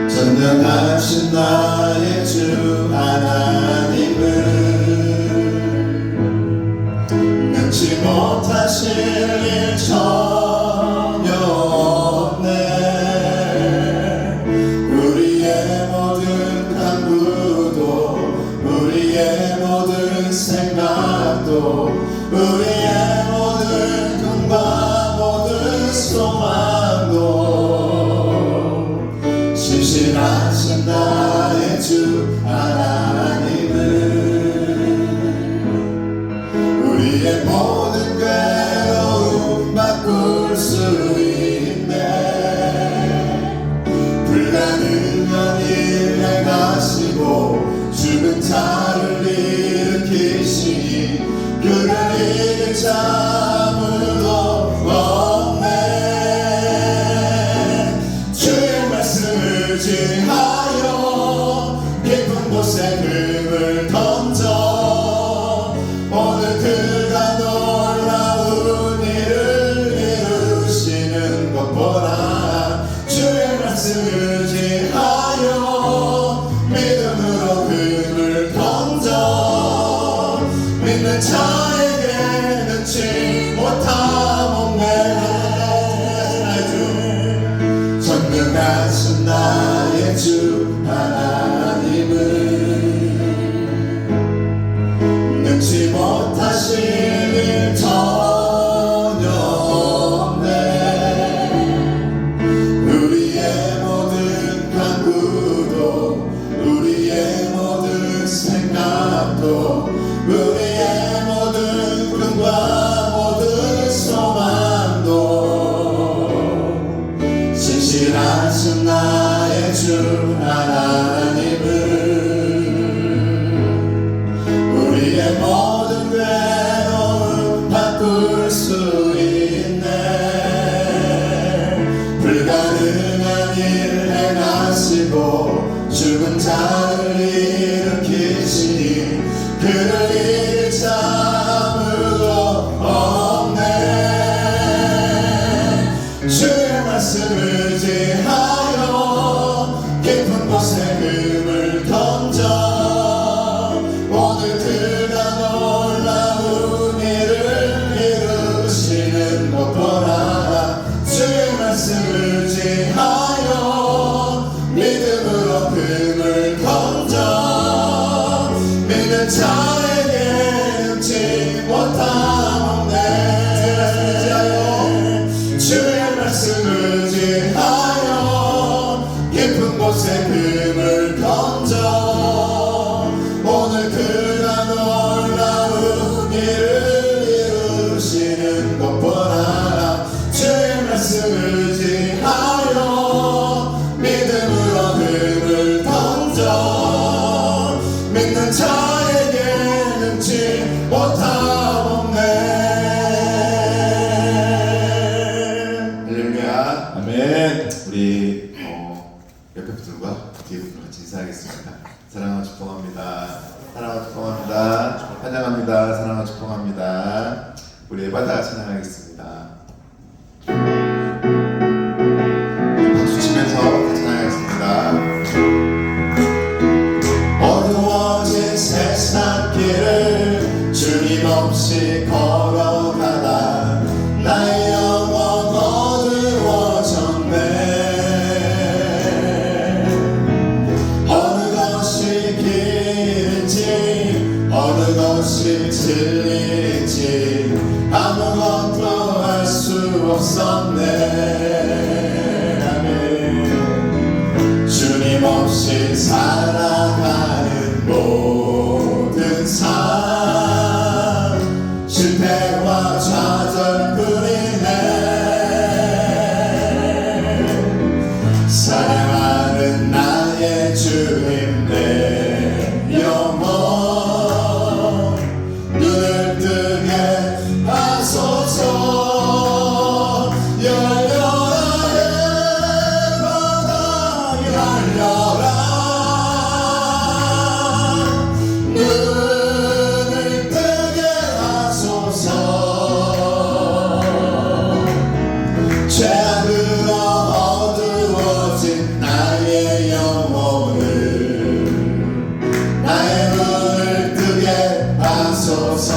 전능하신 나의 주 하나님은 능치 못하실 일 전혀 없네. 우리의 모든 간구도 우리의 모든 생각도 우리의 모든 꿈과 모든 소망도 신실하신 나의 주 하나님은 우리의 모든 하나님은 우리의 모든 괴로움 바꿀 수 있네. 불가능한 일 행하시고 죽은 자를 일으키시니 그를 이길 자 아무도 없네. 주의 말씀을 의지하여 깊은 곳에 금을 던져 오늘 그가 놀라운 일을 이루시는 것 보라. 주의 말씀을 의지하여 믿음으로 금을 던져 믿는 자에게 능치 못함없네. 주의 말씀을 의지하여 깊은 곳에 금을 던져 오늘 그가 놀라운 일을 이루시는 것 보라. 주의 말씀을 의지하여 믿음으로 금을 던져 믿는 자에게 능치 못함없네. 할렐루야. 아멘. 우리 옆에 분들과 뒤에 분들 같이 인사하겠습니다. 사랑하고 축복합니다. 사랑하고 축복합니다. 환영합니다. 사랑하고 축복합니다. 우리 에바다 찬양하겠습니다. 박수 치면서 찬양하겠습니다. 어두워진 세상 길을 주님 없이 걸어가다 나의 영혼 어두워졌네. 어느 것이 길인지 어느 것이 진리인지 아무것도 알 수 없었네. 아멘. 주님 없이 살아가는 모든 삶 실패와 좌절뿐이네. 사랑하는 나의 주님 내 영혼 눈을 뜨게 하소서. 열려라 바다 열려라. 눈을 뜨게 하소서. 죄악으로 어두워진 나의 영혼을 나의 눈을 뜨게 하소서.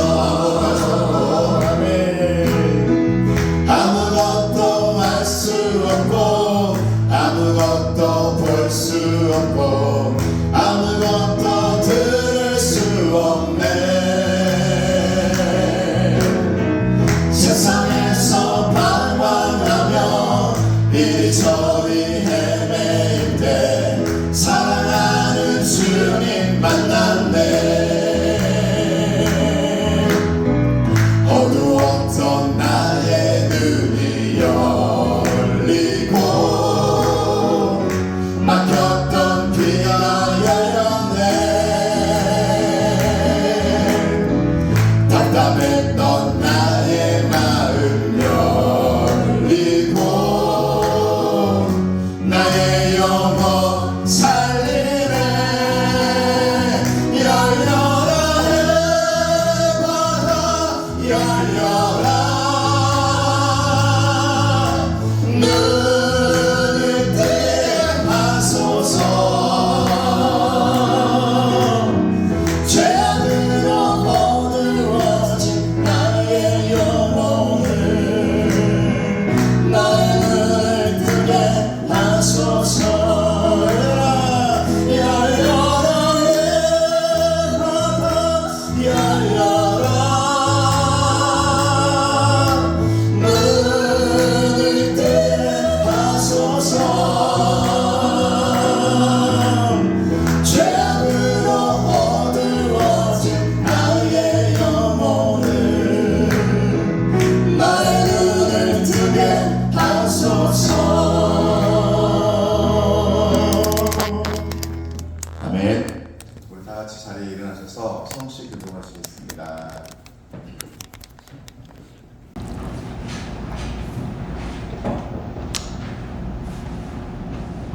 아무것도 알 수 없고 아무것도 볼 수 없고 아무것도 들을 수 없네. 세상에서 방황하며 이리저리 헤매일 때 사랑하는 주님 만났네. 어두웠던 나의 눈이 열리고 막혔던 귀가 열렸네. 답답했던 나의 마음 열리고 나의 영혼 살리네. 서서 성시 기도하시겠습니다.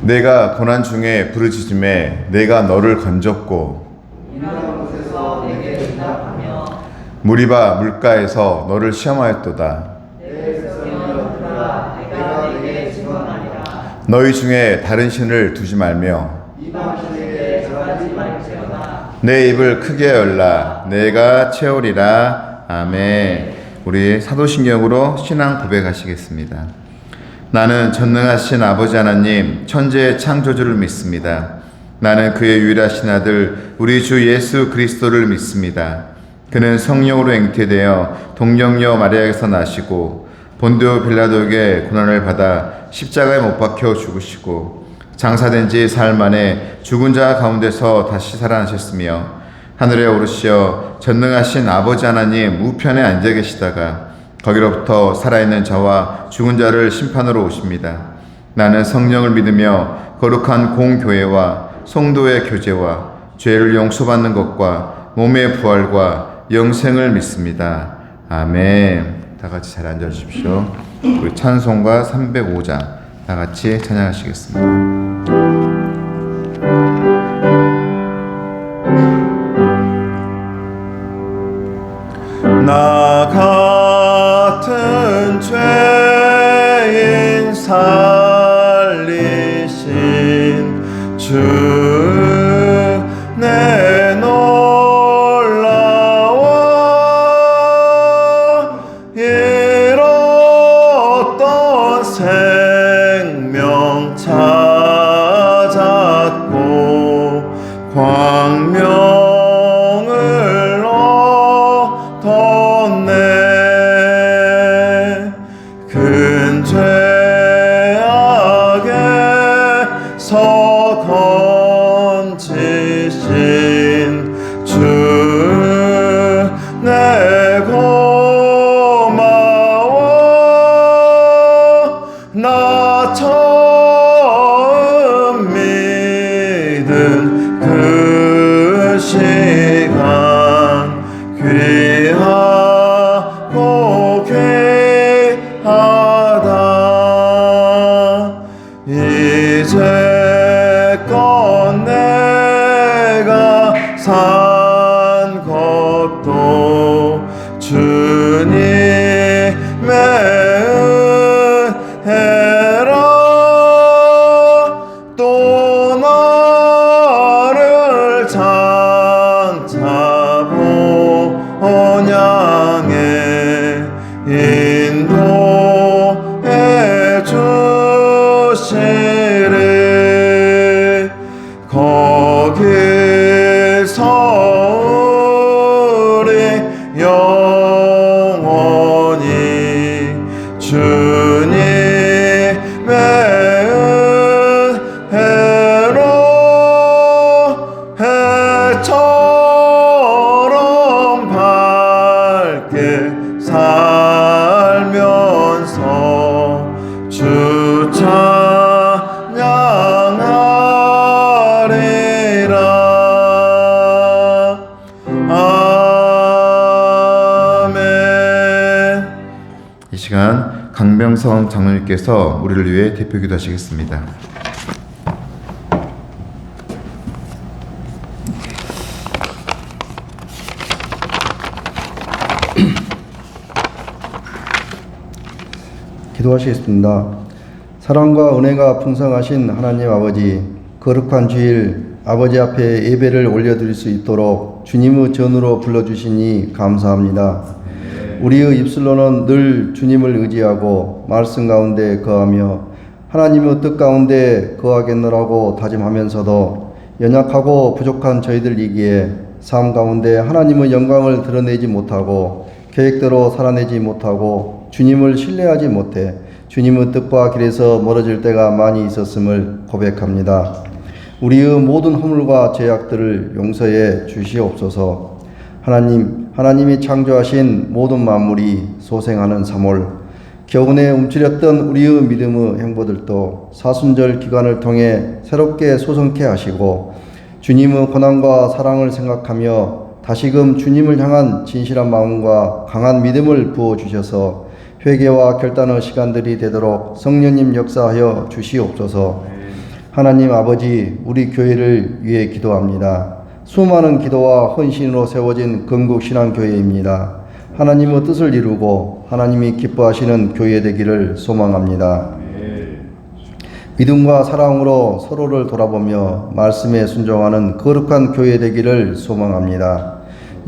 내가 고난 중에 부르짖음에 내가 너를 건졌고 이런 곳에서 내게 응답하며 무리바 물가에서 너를 시험하였도다. 내 백성이여 들으라. 내가 내게 증언하리라. 너희 중에 다른 신을 두지 말며 이방 신에게 절하지 말지어다. 내 입을 크게 열라. 내가 채우리라. 아멘. 우리 사도신경으로 신앙 고백하시겠습니다. 나는 전능하신 아버지 하나님 천지의 창조주를 믿습니다. 나는 그의 유일하신 아들 우리 주 예수 그리스도를 믿습니다. 그는 성령으로 잉태되어 동정녀 마리아에게서 나시고 본디오 빌라도에게 고난을 받아 십자가에 못 박혀 죽으시고 장사된 지 사흘 만에 죽은 자 가운데서 다시 살아나셨으며 하늘에 오르시어 전능하신 아버지 하나님 우편에 앉아 계시다가 거기로부터 살아있는 자와 죽은 자를 심판으로 오십니다. 나는 성령을 믿으며 거룩한 공교회와 성도의 교제와 죄를 용서받는 것과 몸의 부활과 영생을 믿습니다. 아멘. 다 같이 잘 앉아 주십시오. 우리 찬송가 305장 다 같이 찬양하시겠습니다. 나 같은 죄인 살리신 주 내 놀라워 잃었던 생명 찾았고 광명을 얻었네. 큰 죄악에서 건지신 주 내 고마워. 나 처음 믿은 그 시간 귀하고 귀하다. 이제껏 내가 산 것도 주님의 은혜라. 또 나를 장차 본향에 인도해 주시리. 거기서 우리 영원히 주님의 은혜로 해처럼 밝게 살면서 주 찬양하리라. 아멘. 이 시간 강병성 장로님께서 우리를 위해 대표 기도하시겠습니다. 기도하시겠습니다. 사랑과 은혜가 풍성하신 하나님 아버지, 거룩한 주일 아버지 앞에 예배를 올려드릴 수 있도록 주님의 전으로 불러주시니 감사합니다. 우리의 입술로는 늘 주님을 의지하고 말씀 가운데 거하며 하나님의 뜻 가운데 거하겠노라고 다짐하면서도 연약하고 부족한 저희들이기에 삶 가운데 하나님의 영광을 드러내지 못하고 계획대로 살아내지 못하고 주님을 신뢰하지 못해 주님의 뜻과 길에서 멀어질 때가 많이 있었음을 고백합니다. 우리의 모든 허물과 죄악들을 용서해 주시옵소서. 하나님이 창조하신 모든 만물이 소생하는 3월, 겨우내 움츠렸던 우리의 믿음의 행보들도 사순절 기간을 통해 새롭게 소성케 하시고 주님의 고난과 사랑을 생각하며 다시금 주님을 향한 진실한 마음과 강한 믿음을 부어주셔서 회개와 결단의 시간들이 되도록 성령님 역사하여 주시옵소서. 하나님 아버지, 우리 교회를 위해 기도합니다. 수많은 기도와 헌신으로 세워진 건국신앙교회입니다. 하나님의 뜻을 이루고 하나님이 기뻐하시는 교회 되기를 소망합니다. 믿음과 사랑으로 서로를 돌아보며 말씀에 순종하는 거룩한 교회 되기를 소망합니다.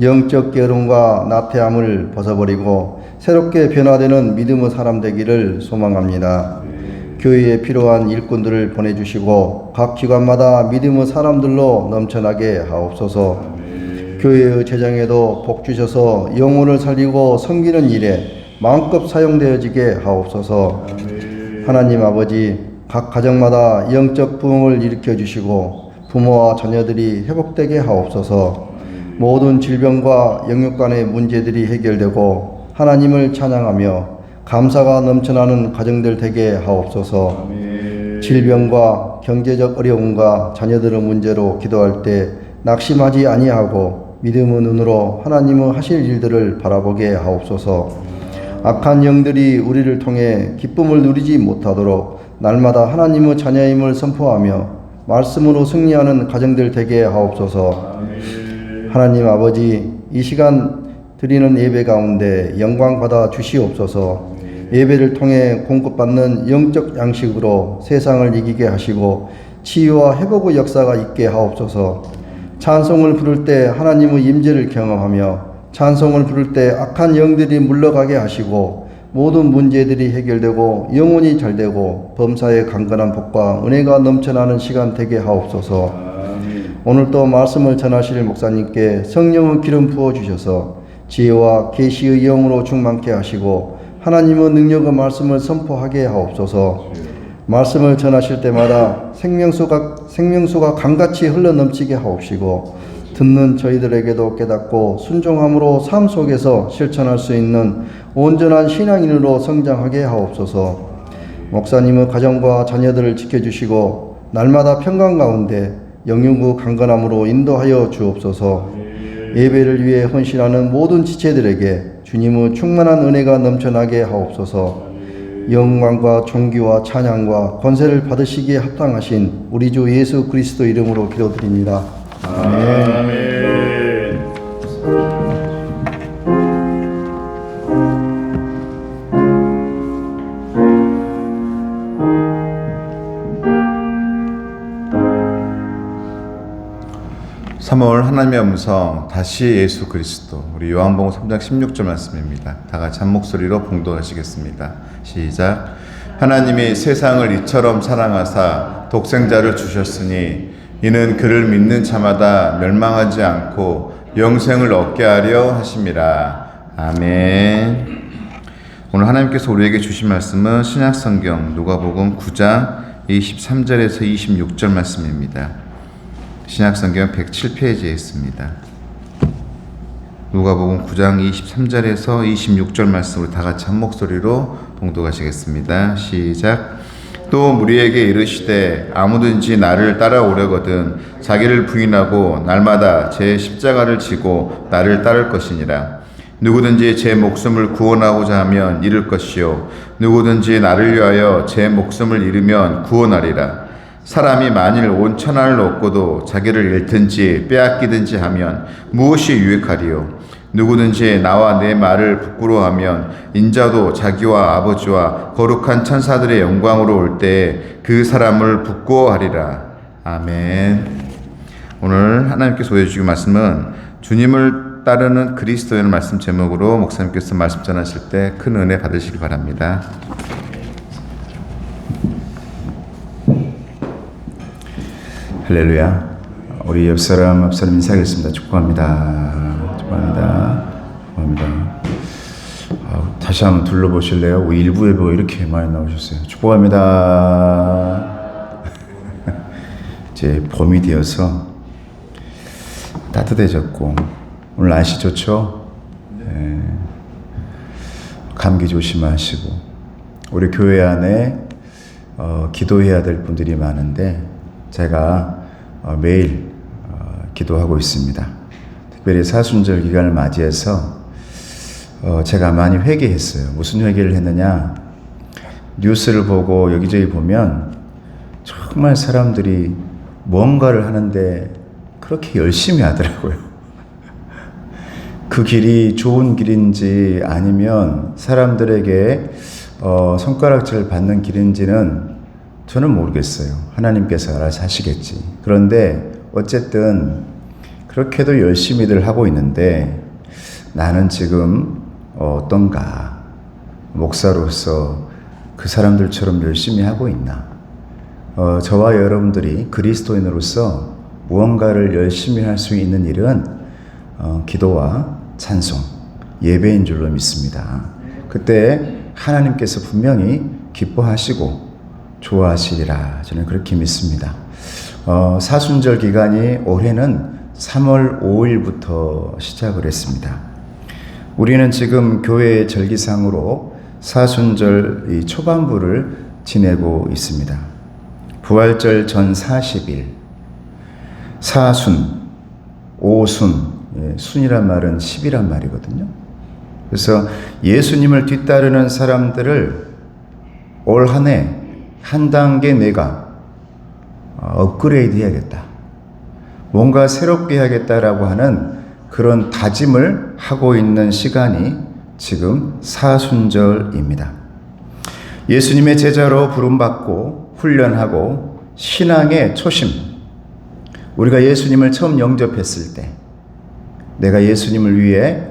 영적 게으름과 나태함을 벗어버리고 새롭게 변화되는 믿음의 사람 되기를 소망합니다. 교회에 필요한 일꾼들을 보내주시고 각 기관마다 믿음의 사람들로 넘쳐나게 하옵소서. 교회의 재정에도 복 주셔서 영혼을 살리고 섬기는 일에 마음껏 사용되어지게 하옵소서. 하나님 아버지, 각 가정마다 영적 부흥을 일으켜 주시고 부모와 자녀들이 회복되게 하옵소서. 모든 질병과 영육 간의 문제들이 해결되고 하나님을 찬양하며 감사가 넘쳐나는 가정들 되게 하옵소서. 질병과 경제적 어려움과 자녀들의 문제로 기도할 때 낙심하지 아니하고 믿음의 눈으로 하나님의 하실 일들을 바라보게 하옵소서. 악한 영들이 우리를 통해 기쁨을 누리지 못하도록 날마다 하나님의 자녀임을 선포하며 말씀으로 승리하는 가정들 되게 하옵소서. 하나님 아버지, 이 시간 드리는 예배 가운데 영광 받아 주시옵소서. 예배를 통해 공급받는 영적 양식으로 세상을 이기게 하시고 치유와 회복의 역사가 있게 하옵소서. 찬송을 부를 때 하나님의 임재를 경험하며 찬송을 부를 때 악한 영들이 물러가게 하시고 모든 문제들이 해결되고 영혼이 잘되고 범사의 강건한 복과 은혜가 넘쳐나는 시간 되게 하옵소서. 오늘도 말씀을 전하실 목사님께 성령의 기름 부어주셔서 지혜와 계시의 영으로 충만케 하시고 하나님의 능력의 말씀을 선포하게 하옵소서. 말씀을 전하실 때마다 생명수가 강같이 흘러넘치게 하옵시고 듣는 저희들에게도 깨닫고 순종함으로 삶 속에서 실천할 수 있는 온전한 신앙인으로 성장하게 하옵소서. 목사님의 가정과 자녀들을 지켜주시고 날마다 평강 가운데 영육의 강건함으로 인도하여 주옵소서. 예배를 위해 헌신하는 모든 지체들에게 주님의 충만한 은혜가 넘쳐나게 하옵소서. 영광과 존귀와 찬양과 권세를 받으시기에 합당하신 우리 주 예수 그리스도 이름으로 기도드립니다. 아멘. 하나님의 음성, 다시 예수 그리스도. 우리 요한복음 3장 16절 말씀입니다. 다 같이 한 목소리로 봉독하시겠습니다. 시작. 하나님이 세상을 이처럼 사랑하사 독생자를 주셨으니 이는 그를 믿는 자마다 멸망하지 않고 영생을 얻게 하려 하심이라. 아멘. 오늘 하나님께서 우리에게 주신 말씀은 신약성경 누가복음 9장 23절에서 26절 말씀입니다. 신약성경 107페이지에 있습니다. 누가복음 9장 23절에서 26절 말씀을 다 같이 한 목소리로 봉독하시겠습니다. 시작. 또 무리에게 이르시되 아무든지 나를 따라오려거든 자기를 부인하고 날마다 제 십자가를 지고 나를 따를 것이니라. 누구든지 제 목숨을 구원하고자 하면 잃을 것이요 누구든지 나를 위하여 제 목숨을 잃으면 구원하리라. 사람이 만일 온 천하를 얻고도 자기를 잃든지 빼앗기든지 하면 무엇이 유익하리요? 누구든지 나와 내 말을 부끄러워하면 인자도 자기와 아버지와 거룩한 천사들의 영광으로 올 때에 그 사람을 부끄러워하리라. 아멘. 오늘 하나님께서 보여주신 말씀은 주님을 따르는 그리스도인의 말씀 제목으로 목사님께서 말씀 전하실 때 큰 은혜 받으시기 바랍니다. 할렐루야. 우리 옆사람 인사하겠습니다. 축복합니다. 축복합니다. 축복합니다. 다시 한번 둘러보실래요? 우리 일부 예배가 이렇게 많이 나오셨어요. 축복합니다. 이제 봄이 되어서 따뜻해졌고 오늘 날씨 좋죠? 네. 감기 조심하시고 우리 교회 안에 기도해야 될 분들이 많은데 제가 매일 기도하고 있습니다. 특별히 사순절 기간을 맞이해서 제가 많이 회개했어요. 무슨 회개를 했느냐? 뉴스를 보고 여기저기 보면 정말 사람들이 뭔가를 하는데 그렇게 열심히 하더라고요. 그 길이 좋은 길인지 아니면 사람들에게 손가락질을 받는 길인지는 저는 모르겠어요. 하나님께서 알아서 하시겠지. 그런데 어쨌든 그렇게도 열심히들 하고 있는데 나는 지금 어떤가? 목사로서 그 사람들처럼 열심히 하고 있나? 저와 여러분들이 그리스도인으로서 무언가를 열심히 할 수 있는 일은 기도와 찬송, 예배인 줄로 믿습니다. 그때 하나님께서 분명히 기뻐하시고 좋아하시리라 저는 그렇게 믿습니다. 사순절 기간이 올해는 3월 5일부터 시작을 했습니다. 우리는 지금 교회의 절기상으로 사순절 이 초반부를 지내고 있습니다. 부활절 전 40일, 사순, 오순, 순이란 말은 10이란 말이거든요. 그래서 예수님을 뒤따르는 사람들을 올 한 해 한 단계 내가 업그레이드 해야겠다. 뭔가 새롭게 해야겠다라고 하는 그런 다짐을 하고 있는 시간이 지금 사순절입니다. 예수님의 제자로 부름받고 훈련하고 신앙의 초심, 우리가 예수님을 처음 영접했을 때 내가 예수님을 위해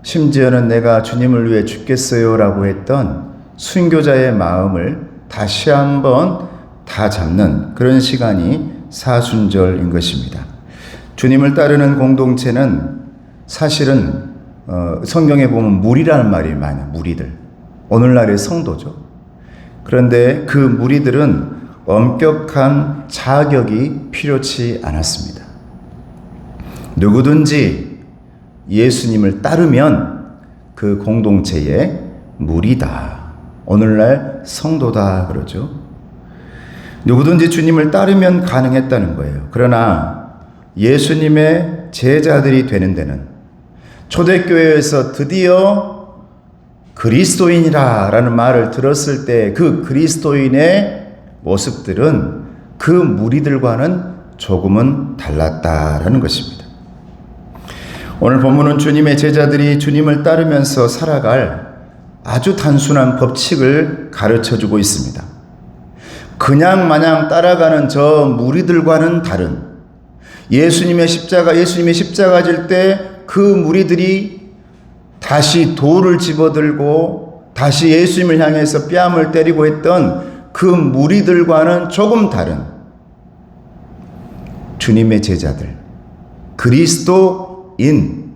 심지어는 내가 주님을 위해 죽겠어요 라고 했던 순교자의 마음을 다시 한번 다 잡는 그런 시간이 사순절인 것입니다. 주님을 따르는 공동체는 사실은 성경에 보면 무리라는 말이 많아요. 무리들. 오늘날의 성도죠. 그런데 그 무리들은 엄격한 자격이 필요치 않았습니다. 누구든지 예수님을 따르면 그 공동체의 무리다. 오늘날 성도다 그러죠. 누구든지 주님을 따르면 가능했다는 거예요. 그러나 예수님의 제자들이 되는 데는 초대교회에서 드디어 그리스도인이라 라는 말을 들었을 때 그 그리스도인의 모습들은 그 무리들과는 조금은 달랐다라는 것입니다. 오늘 본문은 주님의 제자들이 주님을 따르면서 살아갈 아주 단순한 법칙을 가르쳐주고 있습니다. 그냥 마냥 따라가는 저 무리들과는 다른 예수님이 십자가 질 때 그 무리들이 다시 돌을 집어들고 다시 예수님을 향해서 뺨을 때리고 했던 그 무리들과는 조금 다른 주님의 제자들, 그리스도인,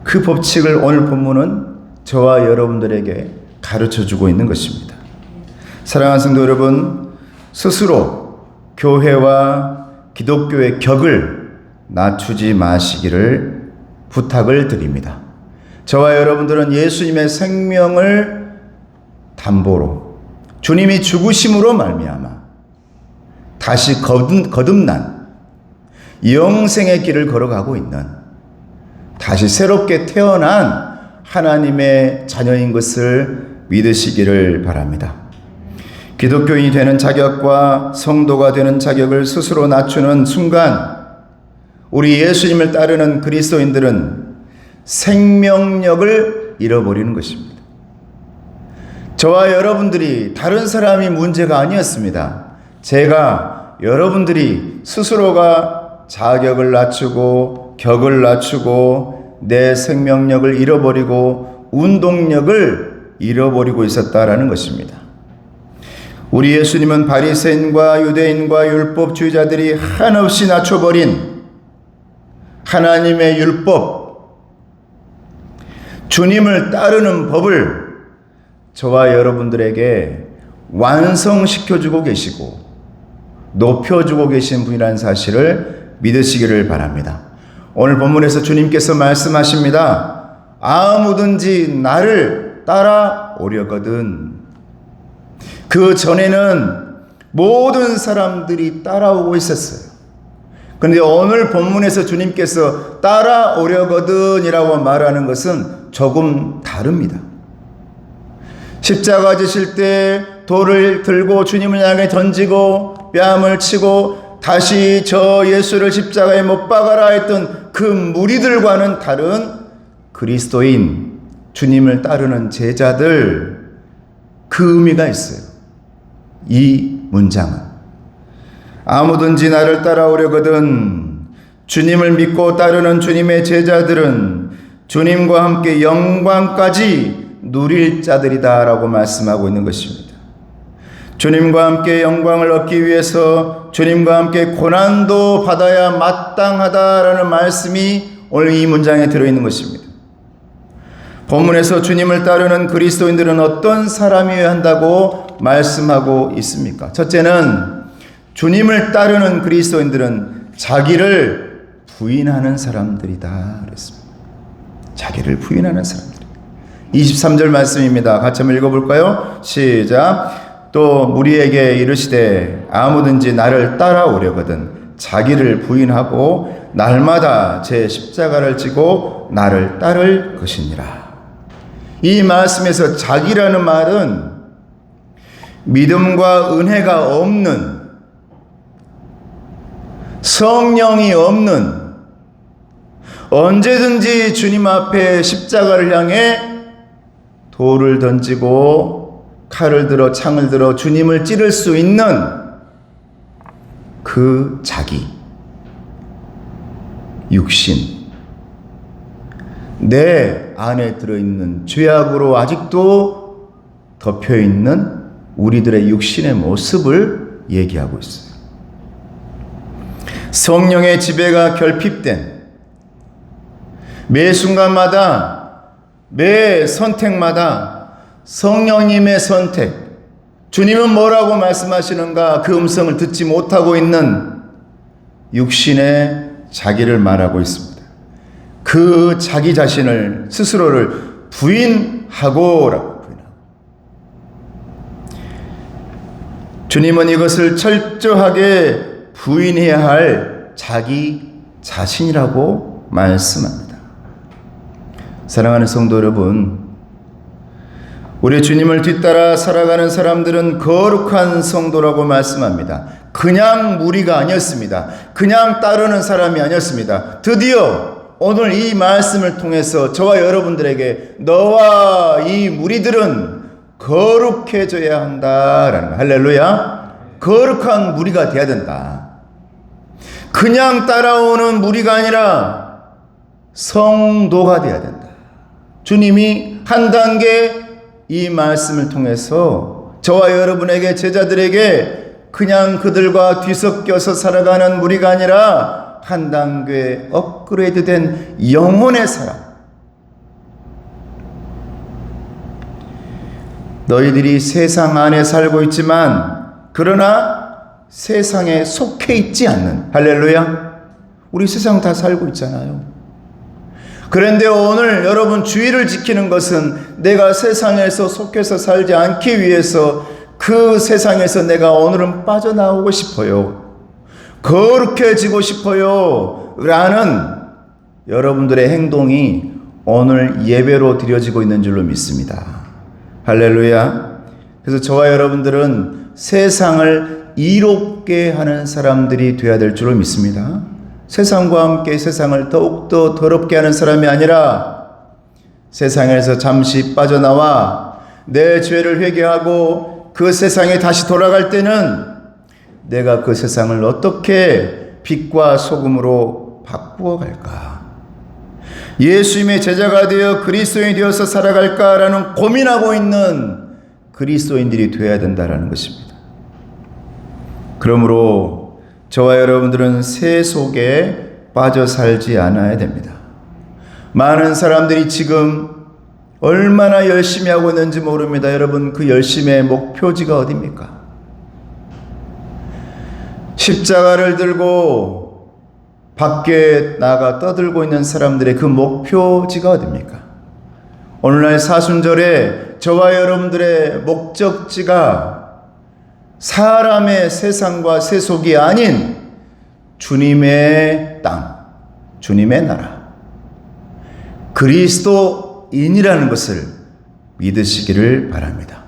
그 법칙을 오늘 본문은 저와 여러분들에게 가르쳐주고 있는 것입니다. 사랑하는 성도 여러분, 스스로 교회와 기독교의 격을 낮추지 마시기를 부탁을 드립니다. 저와 여러분들은 예수님의 생명을 담보로 주님이 죽으심으로 말미암아 다시 거듭난 영생의 길을 걸어가고 있는 다시 새롭게 태어난 하나님의 자녀인 것을 믿으시기를 바랍니다. 기독교인이 되는 자격과 성도가 되는 자격을 스스로 낮추는 순간 우리 예수님을 따르는 그리스도인들은 생명력을 잃어버리는 것입니다. 저와 여러분들이 다른 사람이 문제가 아니었습니다. 제가 여러분들이 스스로가 자격을 낮추고 격을 낮추고 내 생명력을 잃어버리고 운동력을 잃어버리고 있었다라는 것입니다. 우리 예수님은 바리새인과 유대인과 율법주의자들이 한없이 낮춰버린 하나님의 율법, 주님을 따르는 법을 저와 여러분들에게 완성시켜주고 계시고 높여주고 계신 분이라는 사실을 믿으시기를 바랍니다. 오늘 본문에서 주님께서 말씀하십니다. 아무든지 나를 따라오려거든. 그 전에는 모든 사람들이 따라오고 있었어요. 그런데 오늘 본문에서 주님께서 따라오려거든이라고 말하는 것은 조금 다릅니다. 십자가 지실 때 돌을 들고 주님을 향해 던지고 뺨을 치고 다시 저 예수를 십자가에 못 박아라 했던 그 무리들과는 다른 그리스도인, 주님을 따르는 제자들, 그 의미가 있어요. 이 문장은 아무든지 나를 따라오려거든, 주님을 믿고 따르는 주님의 제자들은 주님과 함께 영광까지 누릴 자들이다 라고 말씀하고 있는 것입니다. 주님과 함께 영광을 얻기 위해서 주님과 함께 고난도 받아야 마땅하다라는 말씀이 오늘 이 문장에 들어있는 것입니다. 본문에서 주님을 따르는 그리스도인들은 어떤 사람이어야 한다고 말씀하고 있습니까? 첫째는 주님을 따르는 그리스도인들은 자기를 부인하는 사람들이다 그랬습니다. 자기를 부인하는 사람들. 23절 말씀입니다. 같이 한번 읽어볼까요? 시작. 또 무리에게 이르시되 아무든지 나를 따라오려거든 자기를 부인하고 날마다 제 십자가를 지고 나를 따를 것이니라. 이 말씀에서 자기라는 말은 믿음과 은혜가 없는, 성령이 없는, 언제든지 주님 앞에 십자가를 향해 돌을 던지고 칼을 들어 창을 들어 주님을 찌를 수 있는 그 자기, 육신, 내 안에 들어있는 죄악으로 아직도 덮여있는 우리들의 육신의 모습을 얘기하고 있어요. 성령의 지배가 결핍된 매 순간마다, 매 선택마다 성령님의 선택, 주님은 뭐라고 말씀하시는가 그 음성을 듣지 못하고 있는 육신의 자기를 말하고 있습니다. 그 자기 자신을, 스스로를 부인하고 주님은 이것을 철저하게 부인해야 할 자기 자신이라고 말씀합니다. 사랑하는 성도 여러분, 우리 주님을 뒤따라 살아가는 사람들은 거룩한 성도라고 말씀합니다. 그냥 무리가 아니었습니다. 그냥 따르는 사람이 아니었습니다. 드디어 오늘 이 말씀을 통해서 저와 여러분들에게 너와 이 무리들은 거룩해져야 한다라는 거. 할렐루야. 거룩한 무리가 돼야 된다. 그냥 따라오는 무리가 아니라 성도가 돼야 된다. 주님이 한 단계 이 말씀을 통해서 저와 여러분에게, 제자들에게 그냥 그들과 뒤섞여서 살아가는 무리가 아니라 한 단계 업그레이드된 영혼의 사람. 너희들이 세상 안에 살고 있지만 그러나 세상에 속해 있지 않는, 할렐루야. 우리 세상 다 살고 있잖아요. 그런데 오늘 여러분 주의를 지키는 것은 내가 세상에서 속해서 살지 않기 위해서 그 세상에서 내가 오늘은 빠져나오고 싶어요. 거룩해지고 싶어요. 라는 여러분들의 행동이 오늘 예배로 드려지고 있는 줄로 믿습니다. 할렐루야. 그래서 저와 여러분들은 세상을 이롭게 하는 사람들이 되어야 될 줄로 믿습니다. 세상과 함께 세상을 더욱더 더럽게 하는 사람이 아니라 세상에서 잠시 빠져나와 내 죄를 회개하고 그 세상에 다시 돌아갈 때는 내가 그 세상을 어떻게 빛과 소금으로 바꾸어 갈까? 예수님의 제자가 되어 그리스도인이 되어서 살아갈까라는 고민하고 있는 그리스도인들이 되어야 된다는 것입니다. 그러므로 저와 여러분들은 새 속에 빠져 살지 않아야 됩니다. 많은 사람들이 지금 얼마나 열심히 하고 있는지 모릅니다. 여러분, 그 열심의 목표지가 어디입니까? 십자가를 들고 밖에 나가 떠들고 있는 사람들의 그 목표지가 어디입니까? 오늘날 사순절에 저와 여러분들의 목적지가 사람의 세상과 세속이 아닌 주님의 땅, 주님의 나라, 그리스도인이라는 것을 믿으시기를 바랍니다.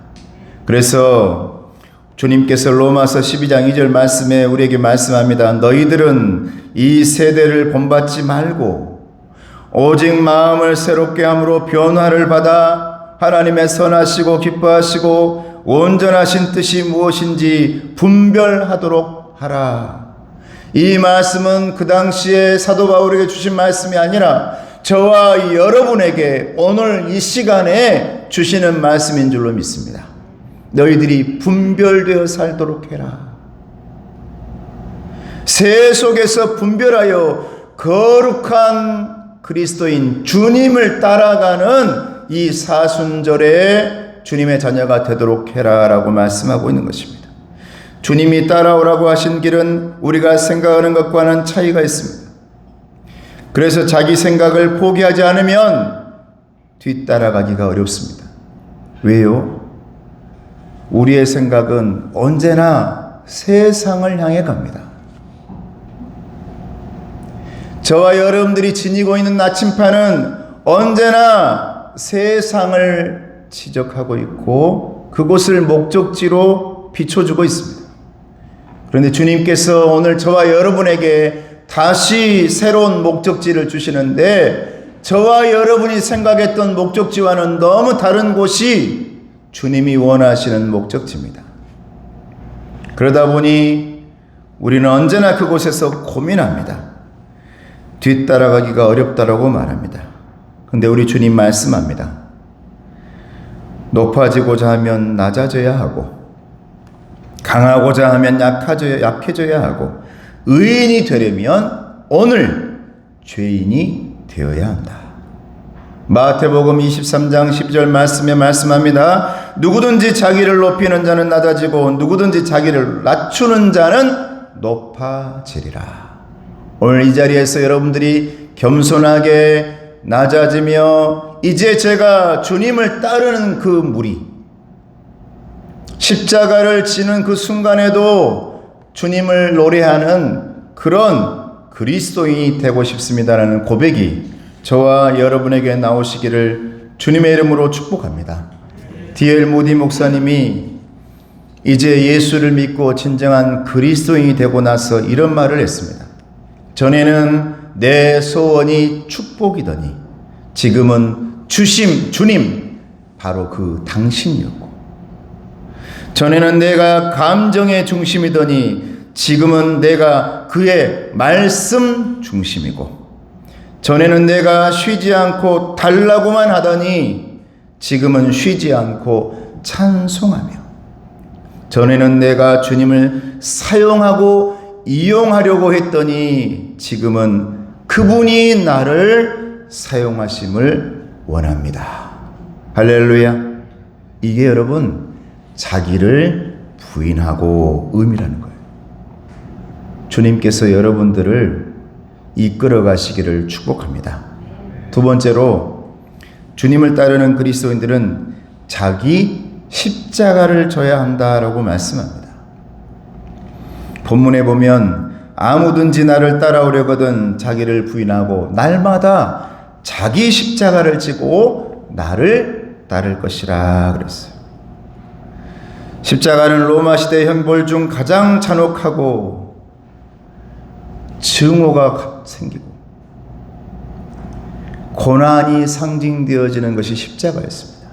그래서 주님께서 로마서 12장 2절 말씀에 우리에게 말씀합니다. 너희들은 이 세대를 본받지 말고 오직 마음을 새롭게 함으로 변화를 받아 하나님의 선하시고 기뻐하시고 온전하신 뜻이 무엇인지 분별하도록 하라. 이 말씀은 그 당시에 사도 바울에게 주신 말씀이 아니라 저와 여러분에게 오늘 이 시간에 주시는 말씀인 줄로 믿습니다. 너희들이 분별되어 살도록 해라. 새 속에서 분별하여 거룩한 그리스도인 주님을 따라가는 이 사순절에 주님의 자녀가 되도록 해라 라고 말씀하고 있는 것입니다. 주님이 따라오라고 하신 길은 우리가 생각하는 것과는 차이가 있습니다. 그래서 자기 생각을 포기하지 않으면 뒤따라가기가 어렵습니다. 왜요? 우리의 생각은 언제나 세상을 향해 갑니다. 저와 여러분들이 지니고 있는 나침판은 언제나 세상을 지적하고 있고 그곳을 목적지로 비춰주고 있습니다. 그런데 주님께서 오늘 저와 여러분에게 다시 새로운 목적지를 주시는데 저와 여러분이 생각했던 목적지와는 너무 다른 곳이 주님이 원하시는 목적지입니다. 그러다 보니 우리는 언제나 그곳에서 고민합니다. 뒤따라가기가 어렵다라고 말합니다. 근데 우리 주님 말씀합니다. 높아지고자 하면 낮아져야 하고 강하고자 하면 약해져야 하고 의인이 되려면 오늘 죄인이 되어야 한다. 마태복음 23장 12절 말씀에 말씀합니다. 누구든지 자기를 높이는 자는 낮아지고 누구든지 자기를 낮추는 자는 높아지리라. 오늘 이 자리에서 여러분들이 겸손하게 낮아지며 이제 제가 주님을 따르는 그 무리, 십자가를 지는 그 순간에도 주님을 노래하는 그런 그리스도인이 되고 싶습니다라는 고백이 저와 여러분에게 나오시기를 주님의 이름으로 축복합니다. D.L. 모디 목사님이 이제 예수를 믿고 진정한 그리스도인이 되고 나서 이런 말을 했습니다. 전에는 내 소원이 축복이더니 지금은 주님 바로 그 당신이었고, 전에는 내가 감정의 중심이더니 지금은 내가 그의 말씀 중심이고, 전에는 내가 쉬지 않고 달라고만 하더니 지금은 쉬지 않고 찬송하며, 전에는 내가 주님을 사용하고 이용하려고 했더니 지금은 그분이 나를 사용하심을 원합니다. 할렐루야. 이게 여러분 자기를 부인하고 의미라는 거예요. 주님께서 여러분들을 이끌어 가시기를 축복합니다. 두 번째로 주님을 따르는 그리스도인들은 자기 십자가를 져야 한다라고 말씀합니다. 본문에 보면 아무든지 나를 따라오려거든 자기를 부인하고 날마다 자기 십자가를 지고 나를 따를 것이라 그랬어요. 십자가는 로마 시대 형벌 중 가장 잔혹하고 증오가 생기고 고난이 상징되어지는 것이 십자가였습니다.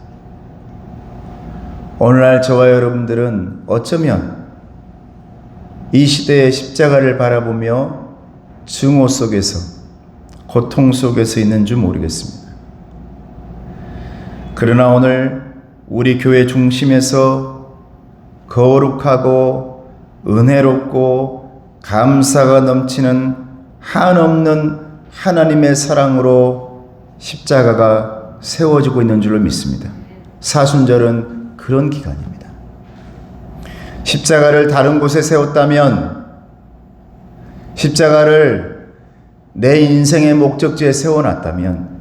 오늘날 저와 여러분들은 어쩌면 이 시대의 십자가를 바라보며 증오 속에서 고통 속에서 있는 줄 모르겠습니다. 그러나 오늘 우리 교회 중심에서 거룩하고 은혜롭고 감사가 넘치는 한없는 하나님의 사랑으로 십자가가 세워지고 있는 줄로 믿습니다. 사순절은 그런 기간입니다. 십자가를 다른 곳에 세웠다면, 십자가를 내 인생의 목적지에 세워놨다면,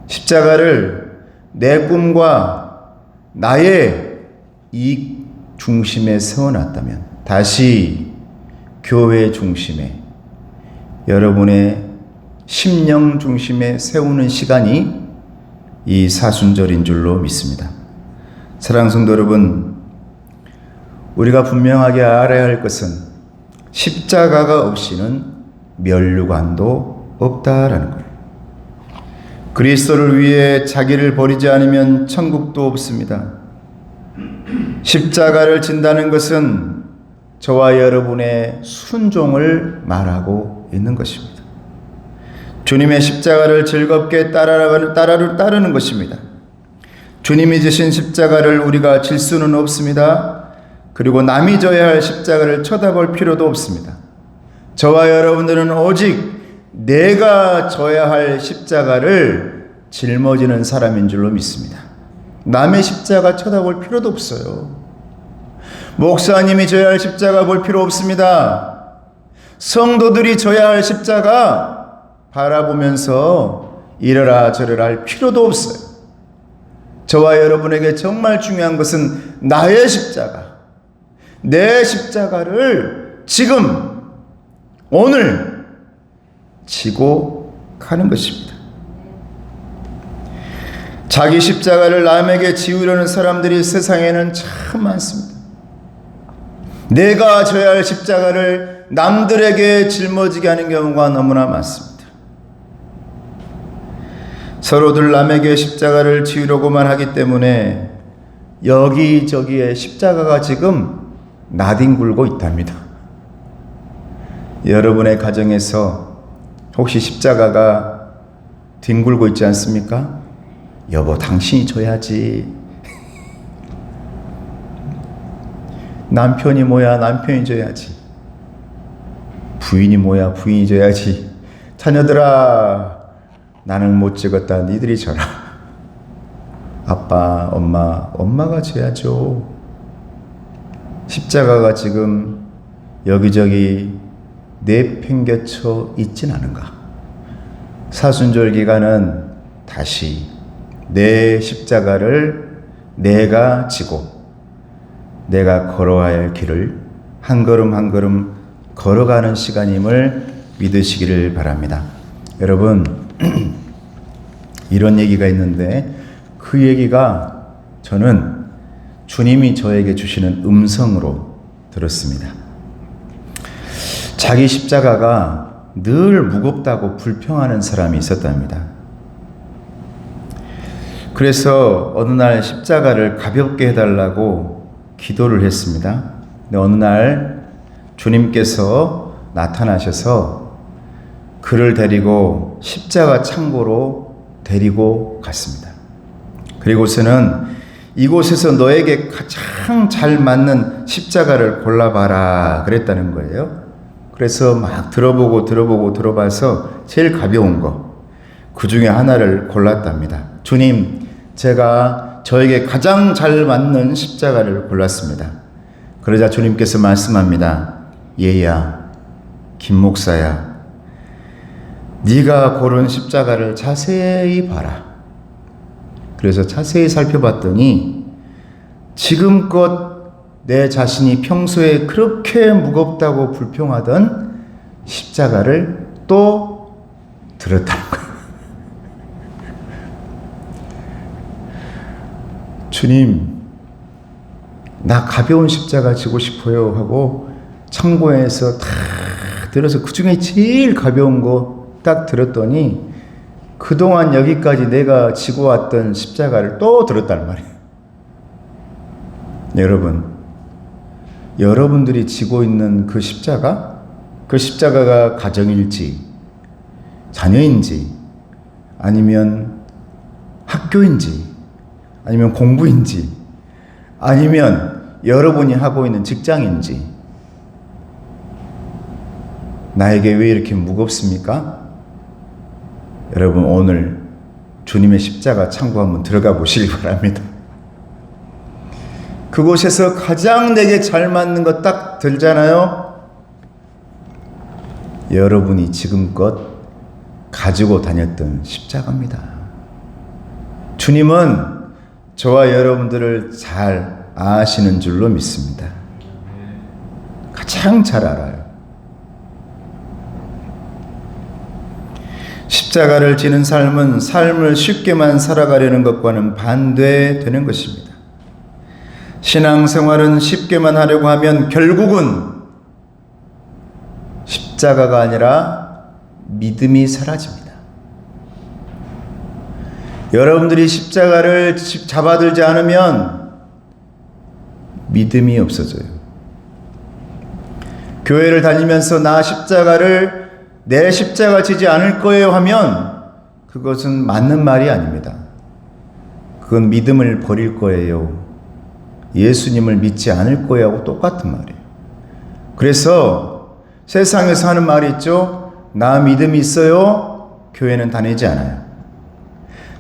십자가를 내 꿈과 나의 이익 중심에 세워놨다면 다시 교회 중심에 여러분의 심령 중심에 세우는 시간이 이 사순절인 줄로 믿습니다. 사랑하는 성도 여러분, 우리가 분명하게 알아야 할 것은 십자가가 없이는 면류관도 없다라는 거예요. 그리스도를 위해 자기를 버리지 않으면 천국도 없습니다. 십자가를 진다는 것은 저와 여러분의 순종을 말하고 있는 것입니다. 주님의 십자가를 즐겁게 따르는 것입니다. 주님이 지신 십자가를 우리가 질 수는 없습니다. 그리고 남이 져야 할 십자가를 쳐다볼 필요도 없습니다. 저와 여러분들은 오직 내가 져야 할 십자가를 짊어지는 사람인 줄로 믿습니다. 남의 십자가 쳐다볼 필요도 없어요. 목사님이 져야 할 십자가 볼 필요 없습니다. 성도들이 져야 할 십자가 바라보면서 이러라 저러라 할 필요도 없어요. 저와 여러분에게 정말 중요한 것은 나의 십자가, 내 십자가를 지금 오늘 지고 가는 것입니다. 자기 십자가를 남에게 지우려는 사람들이 세상에는 참 많습니다. 내가 져야 할 십자가를 남들에게 짊어지게 하는 경우가 너무나 많습니다. 서로들 남에게 십자가를 지우려고만 하기 때문에 여기저기에 십자가가 지금 나뒹굴고 있답니다. 여러분의 가정에서 혹시 십자가가 뒹굴고 있지 않습니까? 여보, 당신이 져야지. 남편이 뭐야? 남편이 져야지. 부인이 뭐야? 부인이 져야지. 자녀들아, 나는 못 찍었다. 니들이 져라. 아빠, 엄마가 져야죠. 십자가가 지금 여기저기 내팽개쳐 있진 않은가? 사순절 기간은 다시 내 십자가를 내가 지고 내가 걸어야 할 길을 한 걸음 한 걸음 걸어가는 시간임을 믿으시기를 바랍니다. 여러분, 이런 얘기가 있는데 그 얘기가 저는 주님이 저에게 주시는 음성으로 들었습니다. 자기 십자가가 늘 무겁다고 불평하는 사람이 있었답니다. 그래서 어느 날 십자가를 가볍게 해달라고 기도를 했습니다. 근데 어느 날 주님께서 나타나셔서 그를 데리고 십자가 창고로 데리고 갔습니다. 그리고서는 이곳에서 너에게 가장 잘 맞는 십자가를 골라봐라 그랬다는 거예요. 그래서 막 들어봐서 제일 가벼운 거, 그 중에 하나를 골랐답니다. 주님, 제가 저에게 가장 잘 맞는 십자가를 골랐습니다. 그러자 주님께서 말씀합니다. 얘야, 김 목사야, 네가 고른 십자가를 자세히 봐라. 그래서 자세히 살펴봤더니 지금껏 내 자신이 평소에 그렇게 무겁다고 불평하던 십자가를 또 들었다는 거예요. 주님, 나 가벼운 십자가 지고 싶어요 하고 창고에서 다 들어서 그 중에 제일 가벼운 거 딱 들었더니 그동안 여기까지 내가 지고 왔던 십자가를 또 들었단 말이에요. 여러분들이 지고 있는 그 십자가가 가정일지, 자녀인지, 아니면 학교인지, 아니면 공부인지, 아니면 여러분이 하고 있는 직장인지, 나에게 왜 이렇게 무겁습니까? 여러분, 오늘 주님의 십자가 창고 한번 들어가 보시기 바랍니다. 그곳에서 가장 내게 잘 맞는 거 딱 들잖아요. 여러분이 지금껏 가지고 다녔던 십자가입니다. 주님은 저와 여러분들을 잘 아시는 줄로 믿습니다. 가장 잘 알아요. 십자가를 지는 삶은 삶을 쉽게만 살아가려는 것과는 반대되는 것입니다. 신앙생활은 쉽게만 하려고 하면 결국은 십자가가 아니라 믿음이 사라집니다. 여러분들이 십자가를 잡아들지 않으면 믿음이 없어져요. 교회를 다니면서 내 십자가 지지 않을 거예요 하면 그것은 맞는 말이 아닙니다. 그건 믿음을 버릴 거예요. 예수님을 믿지 않을 거예요 하고 똑같은 말이에요. 그래서 세상에서 하는 말이 있죠. 나 믿음이 있어요. 교회는 다니지 않아요.